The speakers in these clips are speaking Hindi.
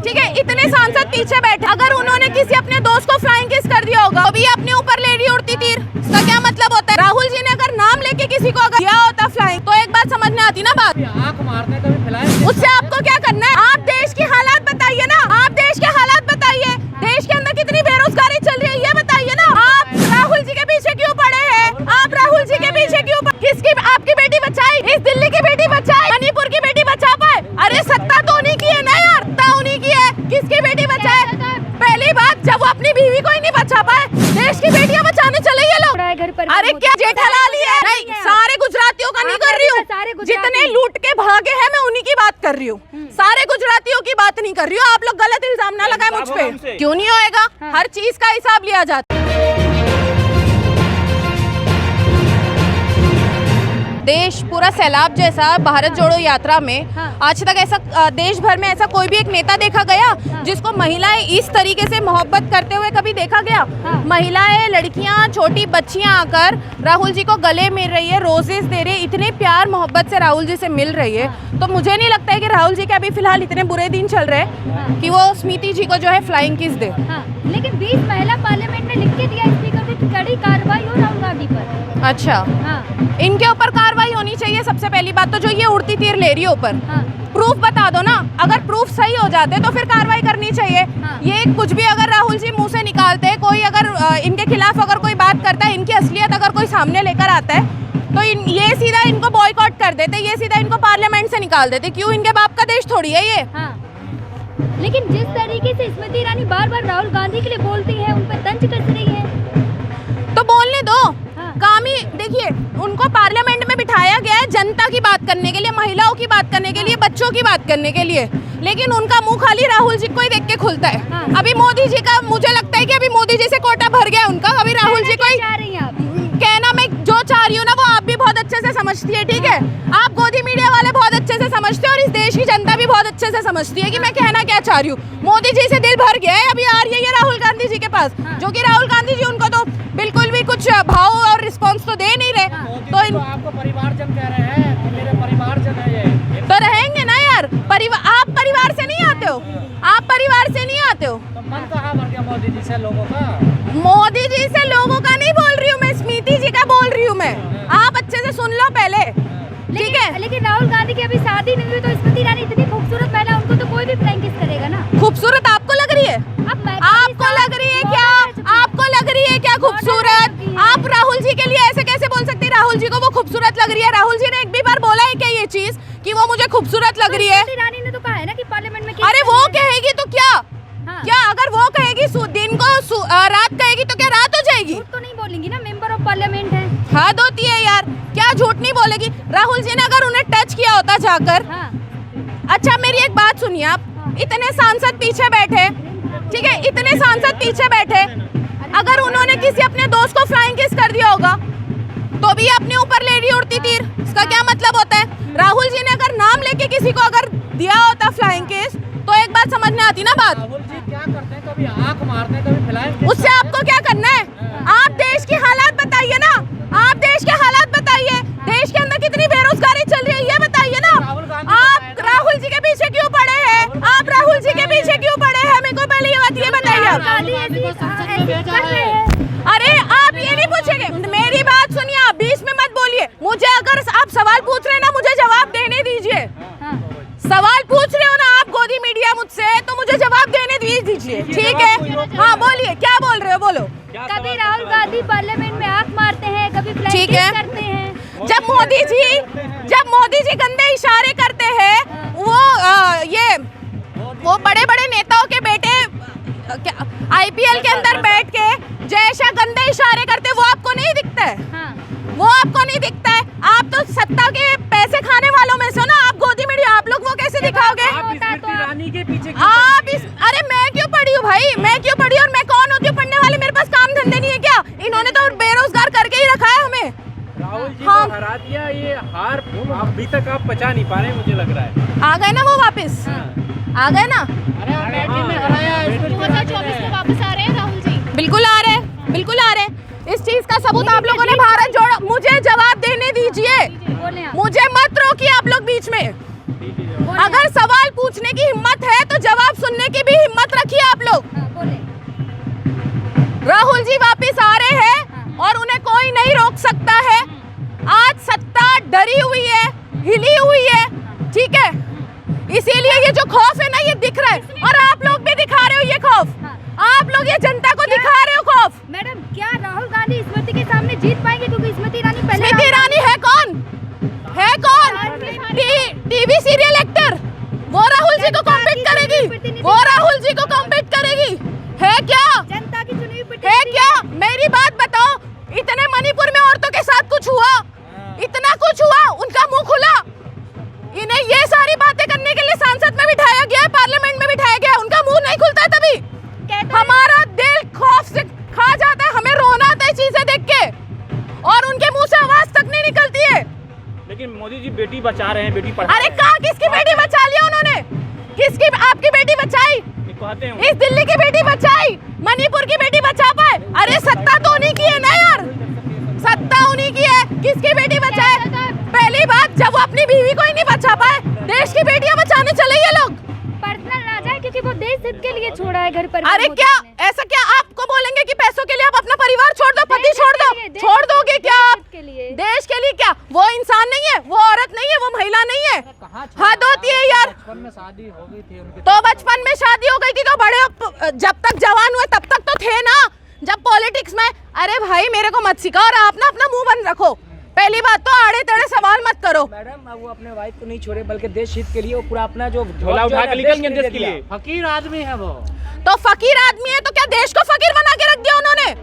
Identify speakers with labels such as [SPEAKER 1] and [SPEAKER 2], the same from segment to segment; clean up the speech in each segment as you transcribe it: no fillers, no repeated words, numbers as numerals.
[SPEAKER 1] ठीक है, इतने सांसद पीछे बैठे, अगर उन्होंने किसी अपने दोस्त को फ्लाइंग किस कर दिया होगा तो भी अपने ऊपर ले रही उड़ती तीर, इसका क्या मतलब होता है? राहुल जी ने अगर नाम लेके किसी को अगर दिया होता फ्लाइंग तो एक बात समझ में आती ना बात,
[SPEAKER 2] आंख मारने का भी फिलहाल
[SPEAKER 1] उससे आपको क्या करना है? आप देश की हालात बताइए ना, आप देश के हालात बताइए, देश के अंदर कितनी बेरोजगारी चल रही है ये बताइए ना। आप राहुल जी के पीछे क्यों पड़े हैं? आप राहुल जी के पीछे क्यों? किसकी आपकी बेटी बचाई? इस दिल्ली की बेटी बचाई, मणिपुर की बेटी बचा पाए? अरे सत्ता तो उन्हीं की है ना यार, सत्ता उन्हीं की है, किसकी बेटी बचाए? पहली बात, जब वो अपनी बीवी को ही नहीं बचा पाए, देश की बेटियां बचाने चले ये लोग। अरे क्या जेठालाल ही है? नहीं, सारे गुजरातियों का नहीं कर रही हूँ, जितने लूट के भागे हैं मैं उन्हीं की बात कर रही हूँ, सारे गुजरातियों की बात नहीं कर रही हूँ। आप लोग गलत इल्जाम ना लगाए मुझ पे। क्यों नहीं होएगा? हर चीज का हिसाब लिया जाता है। देश पूरा सैलाब जैसा भारत जोड़ो यात्रा में आज तक ऐसा देश भर में ऐसा कोई भी एक नेता देखा गया जिसको महिलाएं इस तरीके से मोहब्बत करते हुए कभी देखा गया? महिलाएं, लड़कियां, छोटी बच्चियां आकर राहुल जी को गले मिल रही है, रोजेस दे रहे, इतने प्यार मोहब्बत से राहुल जी से मिल रही है। तो मुझे नहीं लगता है कि राहुल जी के अभी फिलहाल इतने बुरे दिन चल रहे हैं कि वो स्मृति जी को जो है फ्लाइंग किस दे।
[SPEAKER 3] लेकिन 20 महिला पार्लियामेंट में लिख के दिया स्पीकर की कड़ी कार्रवाई हो राहुल गांधी पर।
[SPEAKER 1] अच्छा, इनके ऊपर कार्रवाई होनी चाहिए सबसे पहली बात तो, जो ये उड़ती तीर ले रही है ऊपर। प्रूफ बता दो ना, अगर प्रूफ सही हो जाते तो फिर कार्रवाई करनी चाहिए। ये कुछ भी अगर राहुल जी मुंह से निकालते, कोई अगर इनके खिलाफ अगर कोई बात करता है, इनकी असलियत अगर कोई सामने लेकर आता है तो ये सीधा इनको बॉयकॉट कर देते, ये सीधा इनको पार्लियामेंट से निकाल देते। क्यों? इनके बाप का देश थोड़ी है ये।
[SPEAKER 3] लेकिन जिस तरीके से स्मृति ईरानी बार बार राहुल गांधी के लिए बोलती है, उन पर तंज कस रही है,
[SPEAKER 1] तो बोलने दो। काम ही देखिए, उनको पार्लियामेंट में बिठाया गया है जनता की बात करने के लिए, महिलाओं की बात करने के लिए, बच्चों की बात करने के लिए, लेकिन उनका मुंह खाली राहुल जी को ही देख के खुलता है। अभी मोदी जी का, मुझे लगता है कि अभी मोदी जी से कोटा भर गया उनका, अभी राहुल जी को ही कहना, मैं जो चाह रही हूँ ना वो आप भी बहुत अच्छे से समझती है, ठीक है? आप गोदी मीडिया वाले बहुत अच्छे से समझते हैं और इस देश की जनता भी बहुत अच्छे से समझती है कि मैं कहना क्या चाह रही हूँ। मोदी जी से दिल भर गया है, अभी आ रही है ये राहुल गांधी जी के पास, जो कि राहुल गांधी जी उनको तो बिल्कुल भी कुछ भाव और रिस्पॉन्स तो दे नहीं रहे। तो
[SPEAKER 2] आपको परिवारजन कह रहे हैं, मेरे परिवारजन है ये,
[SPEAKER 1] तो रहेंगे ना यार। आप परिवार से नहीं आते हो, आप परिवार से नहीं आते हो।
[SPEAKER 2] तो मन कहाँ भर गया मोदी जी से लोगों का?
[SPEAKER 1] मोदी जी से लोगों का नहीं बोल रही हूँ मैं, स्मृति जी का बोल रही हूँ मैं। आप अच्छे से सुन लो पहले, ठीक है?
[SPEAKER 3] लेकिन राहुल गांधी की अभी शादी नहीं हुई तो स्मृति ईरानी इतनी खूबसूरत महिला, उनको तो कोई भी फ्लाइंग किस करेगा ना।
[SPEAKER 1] खूबसूरत आपको लग रही है? आपको लग रही है क्या? आपको लग रही है क्या खूबसूरत? आप राहुल जी के लिए ऐसे कैसे बोल सकती है राहुल जी को वो खूबसूरत लग रही है? राहुल जी ने एक भी बार बोला है क्या ये चीज कि वो मुझे खूबसूरत लग रही है?
[SPEAKER 3] स्मृति ईरानी ने तो कहा है ना कि पार्लियामेंट में।
[SPEAKER 1] अरे वो कहेगी तो क्या? क्या अगर वो कहेगी दिन को रात कहेगी तो क्या रात हो जाएगी?
[SPEAKER 3] झूठ तो नहीं बोलेंगी ना, मेंबर ऑफ पार्लियामेंट है।
[SPEAKER 1] हद होती है यार, क्या झूठ नहीं बोलेगी? राहुल जी ने अगर उन्हें टच किया होता जाकर। अच्छा मेरी एक बात सुनिए आप, इतने सांसद पीछे बैठे, ठीक है, इतने सांसद पीछे बैठे, अगर उन्होंने किसी अपने दोस्त को फ्लाइंग किस कर दिया होगा तो भी अपने ऊपर ले रही उड़ती तीर, इसका क्या मतलब होता है? राहुल जी ने अगर नाम लेके किसी को अगर दिया होता फ्लाइंग किस तो एक बात समझ में आती ना बात।
[SPEAKER 2] राहुल जी क्या करते हैं, कभी आंख मारते हैं, कभी फिलहाल
[SPEAKER 1] उससे आपको क्या करना है? आप देश की हालात बताइए ना, आप देश के हालात बताइए, देश के अंदर कितनी बेरोजगारी चल रही है ये बताइए ना। आप राहुल जी के पीछे क्यों पड़े हैं? आप राहुल जी के पीछे क्यों पड़े हैं? मेरे को पहले ये बात ये बताइए आप। अरे आप ये नहीं पूछेंगे, मेरी बात सुनिए, आप बीच में मत बोलिए। मुझे अगर आप सवाल पूछ रहे हैं ना, मुझे जवाब देने दीजिए। सवाल पूछ रहे हो ना आप गोदी मीडिया मुझसे, तो मुझे जवाब देने दीजिए, ठीक है? हाँ बोलिए, क्या बोल रहे हो, बोलो।
[SPEAKER 3] कभी राहुल गांधी पार्लियामेंट में आंख मारते हैं, कभी फ्लाइंग किस करते हैं।
[SPEAKER 1] जब मोदी जी गंदे इशारे करते हैं, वो बड़े बड़े नेताओं के बेटे आईपीएल के अंदर बैठ के जैसा गंदे इशारे करते, वो आपको नहीं दिखता है? वो आपको नहीं दिखता है? आप तो सत्ता के पैसे खाने वालों में से ना, आप गोदी मीडिया, आप लोग वो कैसे दिखाओगे? अरे मैं क्यों पढ़ी हूँ भाई, मैं क्यों पढ़ी और मैं कौन होती हूँ पढ़ने वाली? मेरे पास काम धंधे नहीं है क्या? इन्होंने तो बेरोजगार करके ही रखा है हमें।
[SPEAKER 4] राहुल जी को हरा दिया, ये हार अभी तक आप पचा नहीं पा रहे, मुझे लग रहा है।
[SPEAKER 1] आ गए ना वो वापस, आ गए ना।
[SPEAKER 3] 2024 में वापस आ रहे हैं राहुल जी।
[SPEAKER 1] बिल्कुल आ रहे हैं, बिल्कुल आ रहे हैं। इस चीज का सबूत आप लोगों ने भारत जोड़ो। मुझे जवाब देने दीजिए, मुझे मत रोकिए आप लोग बीच में। अगर सवाल पूछने की हिम्मत है तो जवाब सुनने की रहा है और आप लोग भी दिखा रहे हो ये खौफ। आप लोग ये जनता को दिखा रहे हो खौफ।
[SPEAKER 3] मैडम क्या राहुल गांधी स्मृति के सामने जीत पाएंगे, क्योंकि स्मृति ईरानी पहले
[SPEAKER 1] स्मृति ईरानी है कौन? है कौन? TV serial actor. वो राहुल जी को कॉम्पीट करेगी, वो राहुल जी को कॉम्पीट करेगी। है क्या?
[SPEAKER 3] जनता की चुनी हुई
[SPEAKER 1] है क्या? मेरी बात बताओ, इतने मणिपुर में औरतों के साथ कुछ हुआ, इतना कुछ हुआ, उनका मुंह खुला। इन्हें ये सारी बातें करने के लिए संसद में बिठाया गया है, पार्लियामेंट में बिठाया गया है, उनका मुंह नहीं खुलता है। तभी हमारा दिल खौफ से खा जाता है, हमें रोना आता है चीजें देख के, और उनके मुंह से आवाज तक नहीं निकलती है।
[SPEAKER 4] लेकिन मोदी जी बेटी बचा रहे हैं, बेटी पढ़ा
[SPEAKER 1] अरे कहाँ किसकी बेटी बचा लिया उन्होंने? किसकी? आपकी बेटी बचाई?
[SPEAKER 4] कहते हैं
[SPEAKER 1] इस दिल्ली की बेटी बचाई, मणिपुर की बेटी बचा पाए? अरे सत्ता तो उन्हीं की है ना यार, सत्ता उन्हीं की है। किसकी बेटी बचाए? पहली बात, जब वो अपनी बीवी को ही नहीं बचा पाए, देश की बेटियां बचाने चले ये लोग।
[SPEAKER 3] पर्सनल ना जाए, क्योंकि वो देश हित के लिए छोड़ा है घर पर।
[SPEAKER 1] अरे क्या ऐसा क्या आपको बोलेंगे कि पैसों के लिए आप अपना परिवार छोड़ दो, पति छोड़ दो? छोड़ दोगे क्या आप? देश के लिए क्या? वो इंसान नहीं है, वो औरत नहीं है, वो महिला नहीं है? हद होती है यार।
[SPEAKER 2] बचपन में शादी हो गई थी उनकी,
[SPEAKER 1] तो बचपन में शादी हो गई थी तो बड़े, जब तक जवान हुए तब तक तो थे ना। जब पॉलिटिक्स में, अरे भाई मेरे को मत सिखाओ, और आप ना अपना मुंह बंद रखो। पहली बात तो आड़े तेड़े सवाल मत करो।
[SPEAKER 2] मैडम अब वो अपने वाइफ को नहीं छोड़े, बल्कि देश हित के लिए वो पूरा अपना जो
[SPEAKER 4] झोला उठा के निकल गए देश के लिए।
[SPEAKER 2] फकीर आदमी है वो।
[SPEAKER 1] तो फकीर आदमी है तो क्या देश को फकीर बना के रख दिया उन्होंने?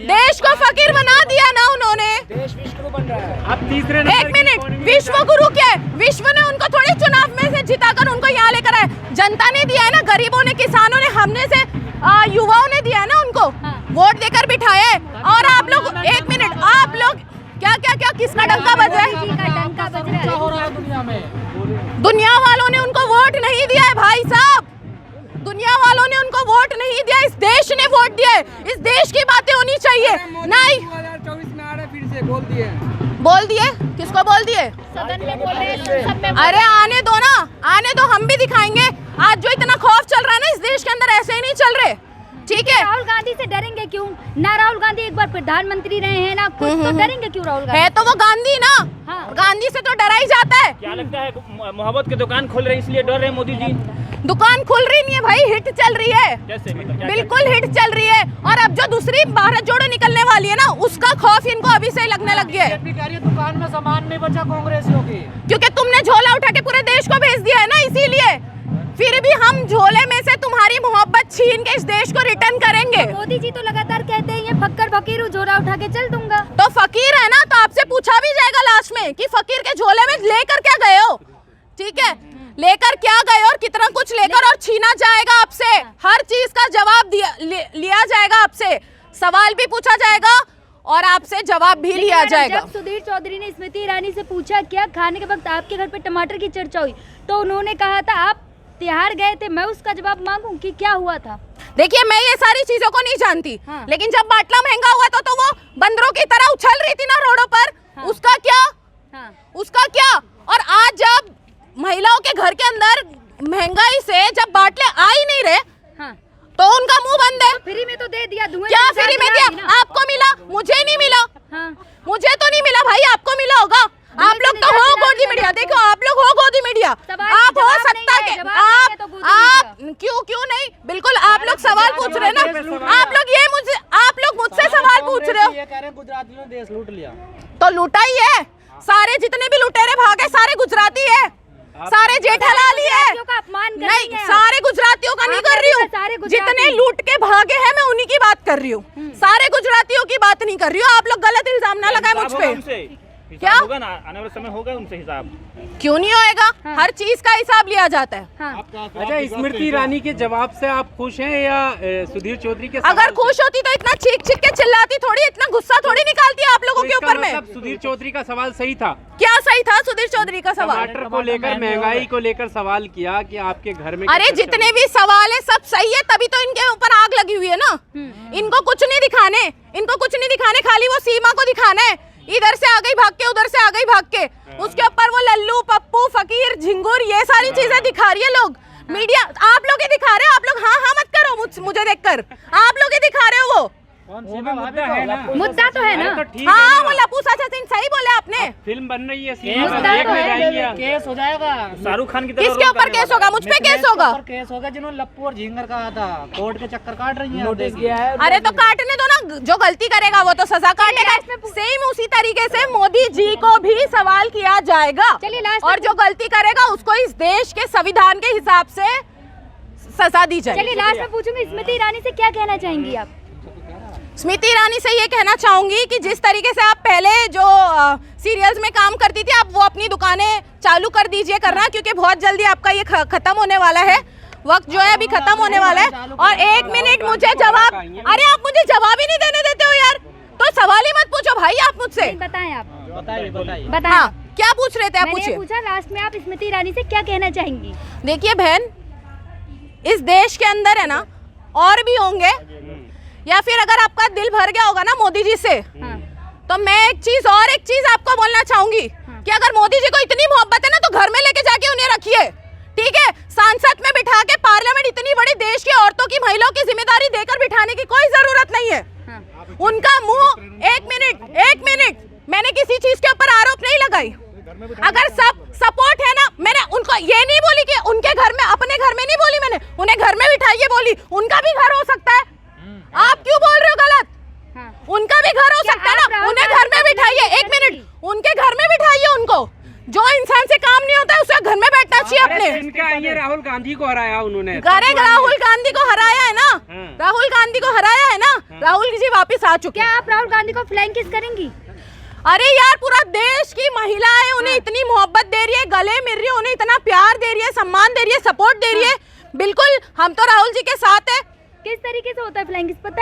[SPEAKER 1] देश को फकीर बना दिया ना उन्होंने।
[SPEAKER 2] देश विश्व बन रहा है।
[SPEAKER 4] अब तीसरे
[SPEAKER 1] एक मिनट, विश्व गुरु क्या है? विश्व ने उनको थोड़ी चुनाव में से जिताकर उनको यहाँ लेकर आए, जनता ने दिया है ना, गरीबों ने, किसानों ने, हमने से युवाओं ने दिया है ना उनको, वोट देकर बिठाया है। और आप लोग, एक मिनट, आप लोग क्या क्या क्या किसका डंका बज रहा है?
[SPEAKER 2] क्या हो रहा है दुनिया में?
[SPEAKER 1] दुनिया वालों ने उनको वोट नहीं दिया है भाई साहब, दुनिया वालों ने उनको वोट नहीं दिया, इस देश ने वोट दिया है। इस देश की बातें होनी चाहिए। नहीं
[SPEAKER 2] 2024 में आ रहे, फिर से बोल दिए।
[SPEAKER 1] बोल दिए? किसको बोल दिए?
[SPEAKER 3] सदन में बोल रहे।
[SPEAKER 1] अरे आने दो ना, आने दो, हम भी दिखाएंगे। आज जो इतना खौफ चल रहा है ना इस देश के अंदर, ऐसे ही नहीं चल रहे, ठीक है?
[SPEAKER 3] राहुल गांधी से डरेंगे क्यों? ना राहुल गांधी एक बार प्रधानमंत्री रहे हैं ना कुछ, तो डरेंगे क्यों राहुल गांधी?
[SPEAKER 1] है तो वो गांधी ना,
[SPEAKER 3] हाँ।
[SPEAKER 1] गांधी से तो डरा ही जाता है।
[SPEAKER 4] क्या लगता है मोहब्बत की दुकान खोल रहे हैं इसलिए डर रहे हैं मोदी जी?
[SPEAKER 1] दुकान खुल रही नहीं है भाई, हिट चल रही है,
[SPEAKER 4] जैसे मतलब क्या
[SPEAKER 1] बिल्कुल हिट चल रही है। और अब जो दूसरी भारत जोड़ो निकलने वाली है ना, उसका खौफ इनको अभी से लगने लग गया है।
[SPEAKER 2] दुकान में सामान नहीं बचा कांग्रेसियों की,
[SPEAKER 1] क्योंकि तुमने झोला उठा के पूरे देश को भेज दिया है ना, इसीलिए। फिर भी हम झोले में से तुम्हारी मोहब्बत छीन के इस देश को रिटर्न करेंगे।
[SPEAKER 3] मोदी जी तो लगातार कहते हैं ये फक्कर फकीर हूँ, झोला उठा के चल दूंगा।
[SPEAKER 1] तो फकीर है ना, तो आपसे पूछा भी जाएगा लास्ट में कि फकीर के झोले में लेकर क्या गए हो, ठीक है? लेकर क्या गए और कितना कुछ लेकर, और छीना जाएगा आपसे, हर चीज का जवाब लिया जाएगा आपसे, सवाल भी पूछा जाएगा और आपसे जवाब भी लिया जाएगा।
[SPEAKER 3] जब सुधीर चौधरी ने स्मृति ईरानी से पूछा क्या खाने के वक्त आपके घर पे टमाटर की चर्चा हुई, तो उन्होंने कहा था आप तिहाड़ गए थे, मैं उसका जवाब मांगूं कि क्या हुआ था?
[SPEAKER 1] देखिए मैं ये सारी चीजों को नहीं जानती,
[SPEAKER 3] हाँ।
[SPEAKER 1] लेकिन जब बाटला महंगा हुआ तो वो बंदरों की तरह उछल रही थी ना रोडों पर,
[SPEAKER 3] हाँ।
[SPEAKER 1] उसका क्या?
[SPEAKER 3] हाँ।
[SPEAKER 1] उसका क्या? और आज जब महिलाओं के घर के अंदर महंगाई से जब बाटले आ ही नहीं रहे,
[SPEAKER 3] हाँ।
[SPEAKER 1] तो उनका मुंह बंद है।
[SPEAKER 3] फ्री में तो दे दिया, धुएं
[SPEAKER 1] क्या
[SPEAKER 3] के साथ
[SPEAKER 1] फ्री में
[SPEAKER 3] मिला
[SPEAKER 1] दिया?
[SPEAKER 3] दी ना।
[SPEAKER 1] आपको मिला, मुझे नहीं मिला।
[SPEAKER 3] हाँ।
[SPEAKER 1] मुझे तो नहीं मिला भाई, आपको मिला होगा। आप लोग तो हो गोदी मीडिया, देखो आप लोग हो गोदी मीडिया, आप हो सत्ता के, आप क्यों नहीं? बिल्कुल आप लोग सवाल पूछ रहे हैं ना, आप लोग ये मुझे, आप लोग मुझसे सवाल पूछ रहे हो।
[SPEAKER 2] ये कह रहे हैं गुजरातियों ने देश लूट लिया,
[SPEAKER 1] तो लूटा ही है, सारे जितने भी लुटेरे भागे सारे गुजराती है, सारे जेठालाल ही है। नहीं, सारे गुजरातियों का नहीं कर रही हूँ, जितने लूट के भागे हैं मैं उन्हीं की बात कर रही हूँ, सारे गुजरातियों की बात नहीं कर रही हूँ। आप लोग गलत इल्जाम ना लगाए मुझ पे। क्या
[SPEAKER 4] होगा ना, आने वाले समय होगा उनसे हिसाब?
[SPEAKER 1] क्यों नहीं होएगा?
[SPEAKER 3] हाँ।
[SPEAKER 1] हर चीज का हिसाब लिया जाता है।
[SPEAKER 3] हाँ।
[SPEAKER 4] अच्छा, स्मृति ईरानी के जवाब से आप खुश हैं या सुधीर चौधरी के?
[SPEAKER 1] अगर खुश होती तो इतना चीख चीख के चिल्लाती थोड़ी, इतना गुस्सा थोड़ी निकालती आप लोगों के ऊपर में।
[SPEAKER 4] सुधीर चौधरी का सवाल सही था?
[SPEAKER 1] क्या सही था सुधीर चौधरी का सवाल?
[SPEAKER 4] टमाटर को लेकर, महंगाई को लेकर सवाल किया कि आपके घर में।
[SPEAKER 1] अरे जितने भी सवाल है सब सही है, तभी तो इनके ऊपर आग लगी हुई है ना। इनको कुछ नहीं दिखाने, इनको कुछ नहीं दिखाने, खाली वो सीमा को दिखाना है। इधर से आ गई भाग के, उधर से आ गई भाग के, उसके ऊपर वो लल्लू पप्पू फकीर झिंगुर ये सारी चीजें दिखा रही है लोग। मीडिया आप लोग ही दिखा रहे हो, आप लोग हाँ हाँ मत करो मुझे देखकर, आप लोग ही दिखा रहे हो। वो
[SPEAKER 4] वो भी मुद्दा है ना,
[SPEAKER 3] मुद्दा तो है ना।
[SPEAKER 4] तो ठीक
[SPEAKER 1] हाँ
[SPEAKER 4] है
[SPEAKER 1] वो
[SPEAKER 4] ना।
[SPEAKER 1] लपू चाचा सिंह सही बोले आपने।
[SPEAKER 4] फिल्म बन रही है,
[SPEAKER 2] केस
[SPEAKER 4] सीरीज
[SPEAKER 3] मुद्दा तो है।
[SPEAKER 4] जाएंगे।
[SPEAKER 2] केस हो जाएगा।
[SPEAKER 4] शाहरुख खान की तरह
[SPEAKER 1] किसके
[SPEAKER 4] रोल
[SPEAKER 1] ऊपर
[SPEAKER 4] करने
[SPEAKER 1] केस
[SPEAKER 4] वाला
[SPEAKER 1] होगा? मुझ पे केस होगा?
[SPEAKER 2] केस होगा जिन्होंने लप्पू और झिंगर कहा था, कोर्ट के चक्कर काट रही हैं।
[SPEAKER 5] नोटिस किया है।
[SPEAKER 1] अरे तो काटने दो ना, जो गलती करेगा वो तो सजा काटेगा। सेम उसी तरीके से मोदी जी को भी सवाल किया जाएगा,
[SPEAKER 3] चलिए लास्ट में
[SPEAKER 1] और जो गलती करेगा उसको इस देश के संविधान के हिसाब से सजा दी
[SPEAKER 3] चलिए
[SPEAKER 1] जाएगी।
[SPEAKER 3] लास्ट में पूछूंगी, स्मृति ईरानी से क्या कहना चाहेंगी आप?
[SPEAKER 1] स्मृति ईरानी से ये कहना चाहूंगी कि जिस तरीके से आप पहले जो सीरियल्स में काम करती थी, आप वो अपनी दुकानें चालू कर दीजिए करना, क्योंकि बहुत जल्दी आपका ये खत्म होने वाला है। वक्त जो है अभी खत्म होने वाला है। और 1 मिनट मुझे जवाब, अरे आप मुझे जवाब ही नहीं देने देते हो यार, तो सवाल ही मत पूछो भाई आप मुझसे।
[SPEAKER 3] बताएं आप,
[SPEAKER 2] बताइए बताइए।
[SPEAKER 3] बताएं।
[SPEAKER 1] हाँ क्या पूछ रहे थे आप?
[SPEAKER 3] मैंने ये
[SPEAKER 1] पूछिए।
[SPEAKER 3] पूछा लास्ट में आप स्मृति ईरानी से क्या कहना चाहेंगी?
[SPEAKER 1] देखिए बहन, इस देश के अंदर है ना और भी होंगे, या फिर अगर आपका दिल भर गया होगा ना मोदी जी से,
[SPEAKER 3] हाँ।
[SPEAKER 1] तो मैं एक चीज आपको बोलना चाहूंगी कि अगर मोदी जी को इतनी मोहब्बत है ना तो घर में लेके जाके उन्हें रखिए, ठीक है? सांसद में बिठा के पार्लियामेंट इतनी बड़ी देश की औरतों की, महिलाओं की जिम्मेदारी देकर बिठाने की कोई जरूरत नहीं है।
[SPEAKER 3] हाँ।
[SPEAKER 1] उनका मुंह, एक मिनट, मैंने किसी चीज के ऊपर आरोप नहीं लगाई। अगर सब सपोर्ट है ना, मैंने उनको ये नहीं बोली कि उनके घर में, अपने घर में नहीं बोली मैंने, उन्हें घर में बिठाइए बोली। उनका भी घर हो सकता है, आप क्यों बोल रहे हो गलत?
[SPEAKER 3] हाँ।
[SPEAKER 1] उनका भी घर हो
[SPEAKER 3] क्या
[SPEAKER 1] सकता है
[SPEAKER 3] आप
[SPEAKER 1] ना,
[SPEAKER 3] राहुल
[SPEAKER 1] उन्हें
[SPEAKER 3] गांधी
[SPEAKER 1] घर में
[SPEAKER 3] को
[SPEAKER 1] बिठाइए।
[SPEAKER 3] नहीं
[SPEAKER 1] 1 मिनट,
[SPEAKER 3] करेंगी?
[SPEAKER 1] उनके घर में बिठाइए उनको। जो इंसान से काम नहीं होता है उसे घर में बैठना चाहिए अपने।
[SPEAKER 4] इनका ये राहुल गांधी को हराया उन्होंने।
[SPEAKER 1] अरे राहुल गांधी को हराया है ना,
[SPEAKER 4] हाँ।
[SPEAKER 1] राहुल गांधी को हराया है ना, राहुल जी वापिस आ चुके
[SPEAKER 3] क्या
[SPEAKER 1] हैं।
[SPEAKER 3] आप राहुल गांधी को फ्लाइंग किस करेंगी?
[SPEAKER 1] अरे यार, पूरा देश की महिलाएं उन्हें इतनी मोहब्बत दे रही है, गले मिल रही है, उन्हें इतना प्यार दे रही है, सम्मान दे रही है, सपोर्ट दे रही है। बिल्कुल हम तो राहुल जी के साथ है।
[SPEAKER 3] किस तरीके से होता है फ्लाइंग किस, पता है?